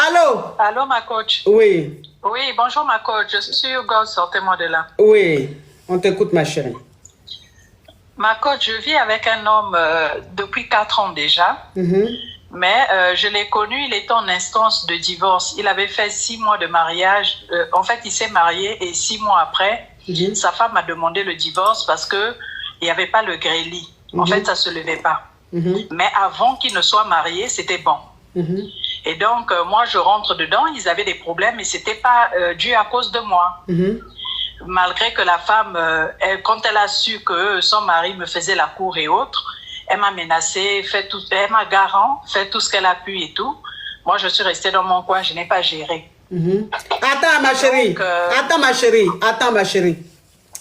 Allô? Allô, ma coach? Oui. Oui, bonjour, ma coach. Je suis Hugo, sortez-moi de là. Oui, on t'écoute, ma chérie. Ma coach, je vis avec un homme depuis 4 ans déjà. Mais je l'ai connu, il était en instance de divorce. Il avait fait 6 mois de mariage. En fait, il s'est marié et 6 mois après, sa femme a demandé le divorce parce qu'il n'y avait pas le grêlis. En fait, ça ne se levait pas. Mais avant qu'il ne soit marié, c'était bon. Et donc, moi, je rentre dedans. Ils avaient des problèmes, mais ce n'était pas dû à cause de moi. Malgré que la femme, quand elle a su que son mari me faisait la cour et autres, elle m'a menacée, elle m'a garant, fait tout ce qu'elle a pu et tout. Moi, je suis restée dans mon coin, je n'ai pas géré. Attends, ma chérie. Donc, attends, ma chérie. Attends, ma chérie.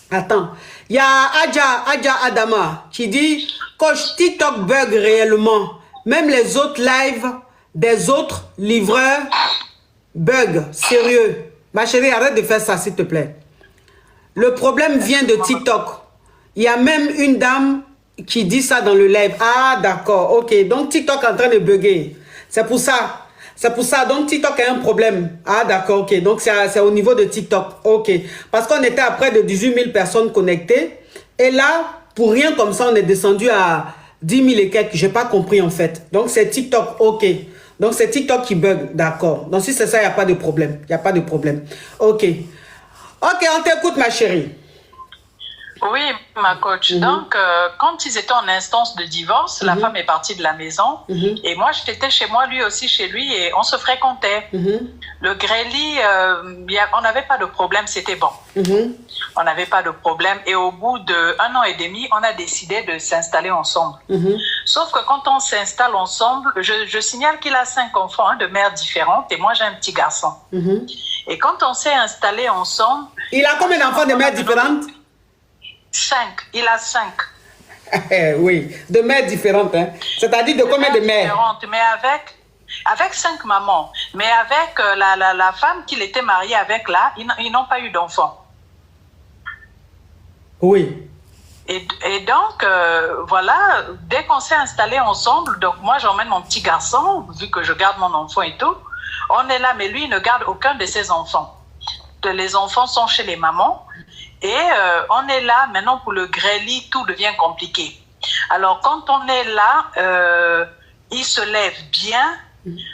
Attends. Il y a Adja Adama qui dit « Coach, TikTok bug réellement. Même les autres lives des autres livreurs bug. Sérieux. Ma chérie, arrête de faire ça, s'il te plaît. Le problème vient de TikTok. Il y a même une dame qui dit ça dans le live. Ah, d'accord, ok. Donc, TikTok est en train de bugger. C'est pour ça. C'est pour ça. Donc, TikTok a un problème. Ah, d'accord, ok. Donc, c'est au niveau de TikTok. Ok. Parce qu'on était à près de 18 000 personnes connectées. Et là, pour rien comme ça, on est descendu à 10 000 et quelques. Je n'ai pas compris, en fait. Donc, c'est TikTok. Ok. Donc, c'est TikTok qui bug. D'accord. Donc, si c'est ça, il n'y a pas de problème. Il n'y a pas de problème. Ok. Ok, on t'écoute, ma chérie. Oui, ma coach. Donc, quand ils étaient en instance de divorce, la femme est partie de la maison. Et moi, j'étais chez moi, lui aussi chez lui, et on se fréquentait. Le grêlis, on n'avait pas de problème, c'était bon. On n'avait pas de problème. Et au bout d'1 an et demi, on a décidé de s'installer ensemble. Sauf que quand on s'installe ensemble, je signale qu'il a 5 enfants de mères différentes, et moi, j'ai un petit garçon. Et quand on s'est installé ensemble... Il a combien d'enfants de mères différentes? 5. Il a 5. Oui, de mères différentes. Hein. C'est-à-dire de combien de mères? Mais avec 5 mamans. Mais avec la femme qu'il était marié avec là, ils n'ont pas eu d'enfants. Oui. Et donc, voilà, dès qu'on s'est installés ensemble, donc moi j'emmène mon petit garçon, vu que je garde mon enfant et tout, on est là, mais lui il ne garde aucun de ses enfants. Les enfants sont chez les mamans. Et on est là, maintenant pour le grêlis, tout devient compliqué. Alors quand on est là, il se lève bien.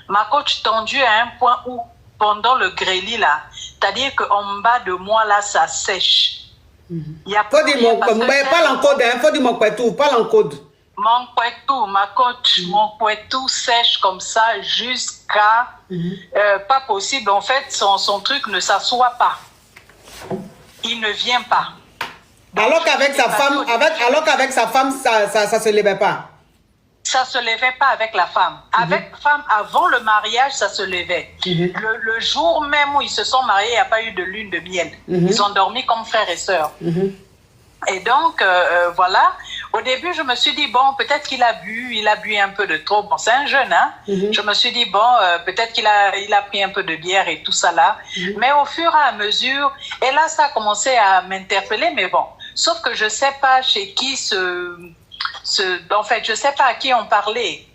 Ma coach tendue à un point où, pendant le grêlis là, c'est-à-dire qu'en bas de moi là, ça sèche. Il y a faut dire parle en code, hein, faut dire mon kwetou, parle en code. Mon kwetou, ma coach, mon kwetou sèche comme ça jusqu'à... pas possible, en fait, son truc ne s'assoit pas. Il ne vient pas. Donc, alors qu'avec sa femme, ça se levait pas. Ça se levait pas avec la femme. Avec femme, avant le mariage, ça se levait. Le jour même où ils se sont mariés, il n'y a pas eu de lune de miel. Ils ont dormi comme frères et sœurs. Et donc, voilà. Au début, je me suis dit, bon, peut-être qu'il a bu un peu de trop. Bon, c'est un jeune, hein. Je me suis dit, bon, peut-être qu'il a pris un peu de bière et tout ça là. Mais au fur et à mesure, et là, ça a commencé à m'interpeller, mais bon. Sauf que je sais pas chez qui en fait, je sais pas à qui on parlait.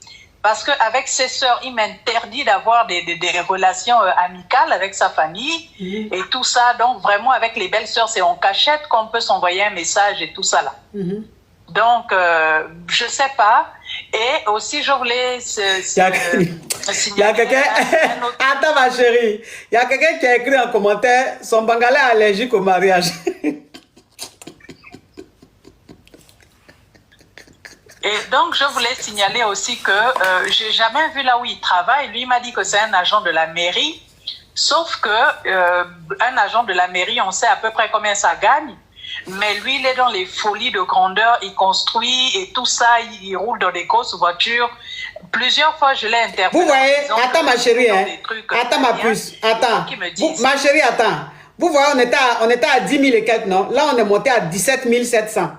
Parce qu'avec ses sœurs, il m'interdit d'avoir des relations amicales avec sa famille et tout ça. Donc, vraiment, avec les belles sœurs, c'est en cachette qu'on peut s'envoyer un message et tout ça là. Donc, je sais pas. Et aussi, je voulais il y a quelqu'un... Attends, ma chérie. Il y a quelqu'un qui a écrit en commentaire « Son Bangalais est allergique au mariage ». Et donc, je voulais signaler aussi que j'ai jamais vu là où il travaille. Lui, il m'a dit que c'est un agent de la mairie. Sauf que un agent de la mairie, on sait à peu près combien ça gagne. Mais lui, il est dans les folies de grandeur. Il construit et tout ça. Il roule dans des grosses voitures. Plusieurs fois, je l'ai interpellé. Vous voyez, attends ma chérie, hein. Attends ma puce, attends. Ma chérie, attends. Vous voyez, on était à 10 000 et quelques, non? Là, on est monté à 17 700.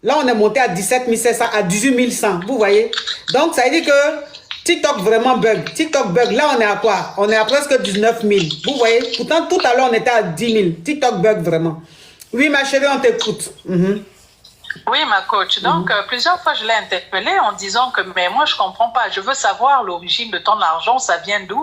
Là, on est monté à 17 700, à 18 100. Vous voyez? Donc, ça veut dire que TikTok vraiment bug. TikTok bug. Là, on est à quoi? On est à presque 19 000. Vous voyez? Pourtant, tout à l'heure, on était à 10 000. TikTok bug vraiment. Oui, ma chérie, on t'écoute. Oui, ma coach. Donc, plusieurs fois, je l'ai interpellée en disant que, mais moi, je comprends pas. Je veux savoir l'origine de ton argent, ça vient d'où?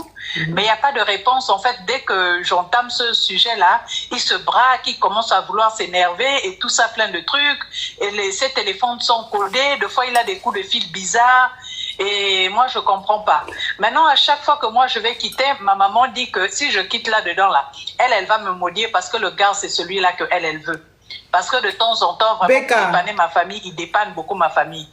Mais il n'y a pas de réponse. En fait, dès que j'entame ce sujet-là, il se braque, il commence à vouloir s'énerver et tout ça, plein de trucs. Et ses téléphones sont codés. Des fois, il a des coups de fil bizarres. Et moi, je comprends pas. Maintenant, à chaque fois que moi, je vais quitter, ma maman dit que si je quitte là-dedans, là, elle va me maudire parce que le gars, c'est celui-là que elle veut. Parce que de temps en temps, vraiment, il dépanne ma famille, il dépanne beaucoup ma famille.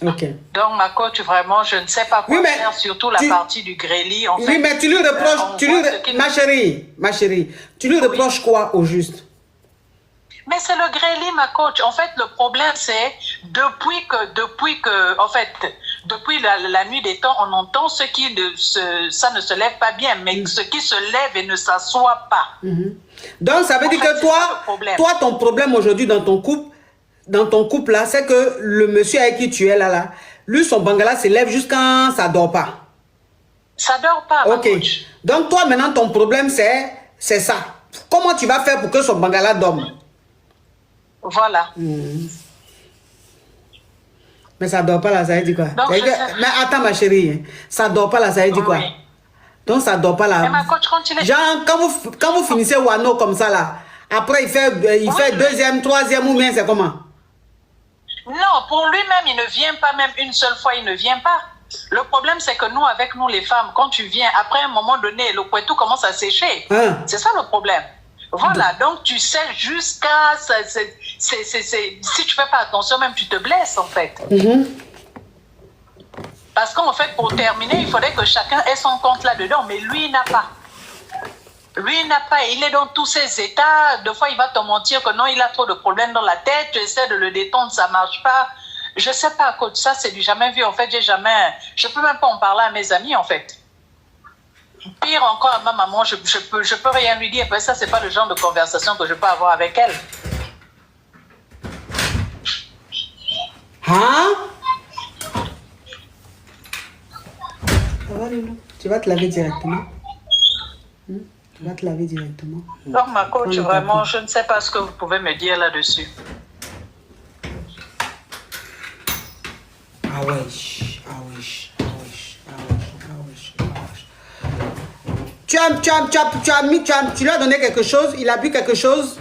Ok. Donc, ma coach, vraiment, je ne sais pas quoi faire, surtout la partie du grêlis. En fait, mais tu lui reproches, ma chérie, tu lui reproches quoi au juste? Mais c'est le grêlis, ma coach. En fait, le problème, c'est depuis la nuit des temps, on entend ça ne se lève pas bien, mais ce qui se lève et ne s'assoit pas. Donc, ça veut dire que toi, ton problème aujourd'hui dans ton couple là, c'est que le monsieur avec qui tu es là, lui, son bangala se lève jusqu'à ça dort pas. Ça dort pas, ma coach. Donc, toi, maintenant, ton problème, c'est ça. Comment tu vas faire pour que son bangala dorme? Voilà. Mais ça dort pas là, ça veut dire quoi? Donc, mais attends, ma chérie, ça dort pas là, ça veut dire quoi? Donc, ça dort pas là. Mais ma coach, quand il est... Genre, quand vous finissez Wano comme ça là, après, il fait deuxième, troisième ou bien c'est comment? Non, pour lui-même, il ne vient pas, même une seule fois, il ne vient pas. Le problème, c'est que nous, avec nous, les femmes, quand tu viens, après un moment donné, le poitou commence à sécher. C'est ça le problème. Voilà, donc tu sais jusqu'à... si tu fais pas attention, même tu te blesses, en fait. Parce qu'en fait, pour terminer, il faudrait que chacun ait son compte là-dedans, mais lui, il n'a pas. Lui, il n'a pas, il est dans tous ses états. Des fois, il va te mentir que non, il a trop de problèmes dans la tête. Tu essaies de le détendre, ça marche pas. Je sais pas, coach, ça, c'est du jamais vu. En fait, je peux même pas en parler à mes amis, en fait. Pire encore, à ma maman, je peux rien lui dire. Mais ça, c'est pas le genre de conversation que je peux avoir avec elle. Hein? Ça va, Lulu? Tu vas te laver directement? Tu vas te laver directement. Donc, ma coach, vraiment, je ne sais pas ce que vous pouvez me dire là-dessus. Ah ouais. Tu lui as donné quelque chose? Il a bu quelque chose?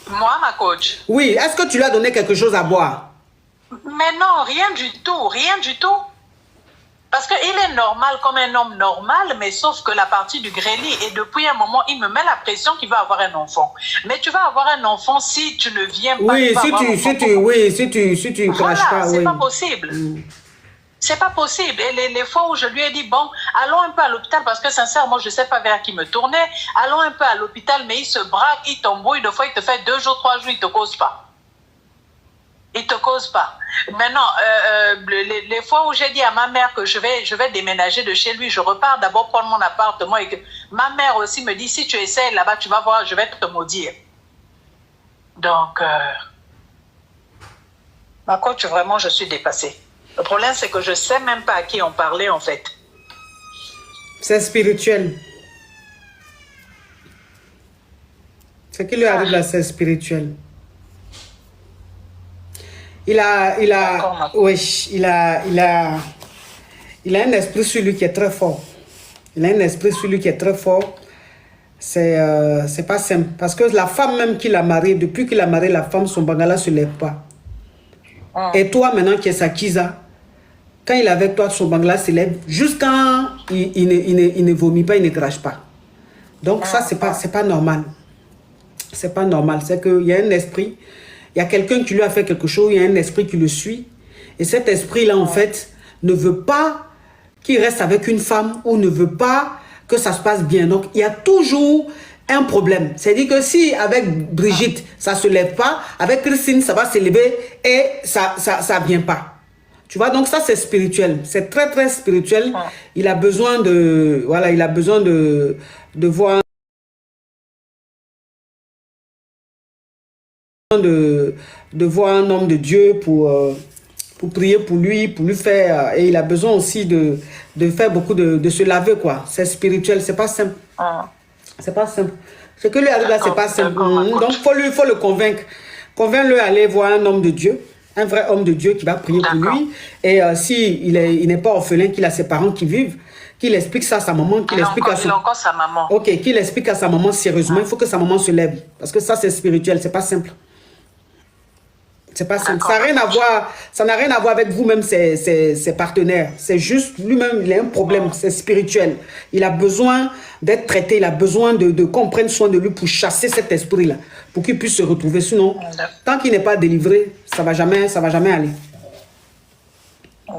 Moi, ma coach? Oui, est-ce que tu lui as donné quelque chose à boire? Mais non, rien du tout, rien du tout. Parce qu'il est normal comme un homme normal, mais sauf que la partie du grêlis, et depuis un moment, il me met la pression qu'il va avoir un enfant. Mais tu vas avoir un enfant si tu ne viens pas. Oui, si tu craches pas. C'est pas possible. C'est pas possible. Et les fois où je lui ai dit, bon, allons un peu à l'hôpital, parce que sincèrement, je sais pas vers qui me tourner, allons un peu à l'hôpital, mais il se braque, il t'embrouille, des fois il te fait 2 jours, 3 jours, il te cause pas. Il te cause pas. Maintenant, les fois où j'ai dit à ma mère que je vais déménager de chez lui, je repars d'abord prendre mon appartement et que ma mère aussi me dit, si tu essaies là-bas, tu vas voir, je vais te maudire. Donc, ma coach, vraiment, je suis dépassée. Le problème, c'est que je ne sais même pas à qui on parlait, en fait. C'est spirituel. Ce qui lui arrive là, c'est spirituel. Il a un esprit sur lui qui est très fort. Il a un esprit sur lui qui est très fort. C'est pas simple. Parce que la femme même qu'il a mariée, depuis qu'il a marié la femme, son bangala ne se lève pas. Et toi, maintenant, qui es sa Kiza, quand il est avec toi, son bangala se lève jusqu'à il ne vomit pas, il ne crache pas. Donc ça, c'est pas normal. C'est pas normal. C'est qu'il y a un esprit, il y a quelqu'un qui lui a fait quelque chose, il y a un esprit qui le suit. Et cet esprit-là, en fait, ne veut pas qu'il reste avec une femme ou ne veut pas que ça se passe bien. Donc, il y a toujours un problème. C'est-à-dire que si avec Brigitte, ça ne se lève pas, avec Christine, ça va se lever et ça vient pas. Tu vois, donc ça, c'est spirituel. C'est très, très spirituel. Il a besoin de... Voilà, il a besoin de voir... De voir un homme de Dieu pour prier pour lui faire... et il a besoin aussi de faire beaucoup de se laver, quoi. C'est spirituel, c'est pas simple. C'est pas simple. Ce que lui arrive là, c'est pas simple. Donc, faut le convaincre. Convainc-le d'aller voir un homme de Dieu, un vrai homme de Dieu qui va prier pour lui. Et s'il n'est pas orphelin, qu'il a ses parents qui vivent, qu'il explique ça à sa maman, qu'il explique à son... Il a encore sa maman. Ok, qu'il explique à sa maman sérieusement. Il faut que sa maman se lève. Parce que ça, c'est spirituel, c'est pas simple. C'est pas simple. Ça n'a rien à voir avec vous-même, ses partenaires. C'est juste, lui-même, il a un problème, c'est spirituel. Il a besoin d'être traité, il a besoin qu'on prenne soin de lui pour chasser cet esprit-là, pour qu'il puisse se retrouver. Sinon, tant qu'il n'est pas délivré, ça va jamais aller.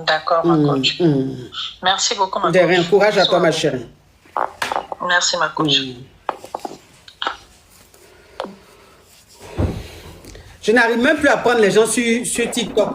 D'accord, ma coach. Merci beaucoup, ma coach. De rien, courage à toi, ma chérie. Merci, ma coach. Je n'arrive même plus à prendre les gens sur TikTok.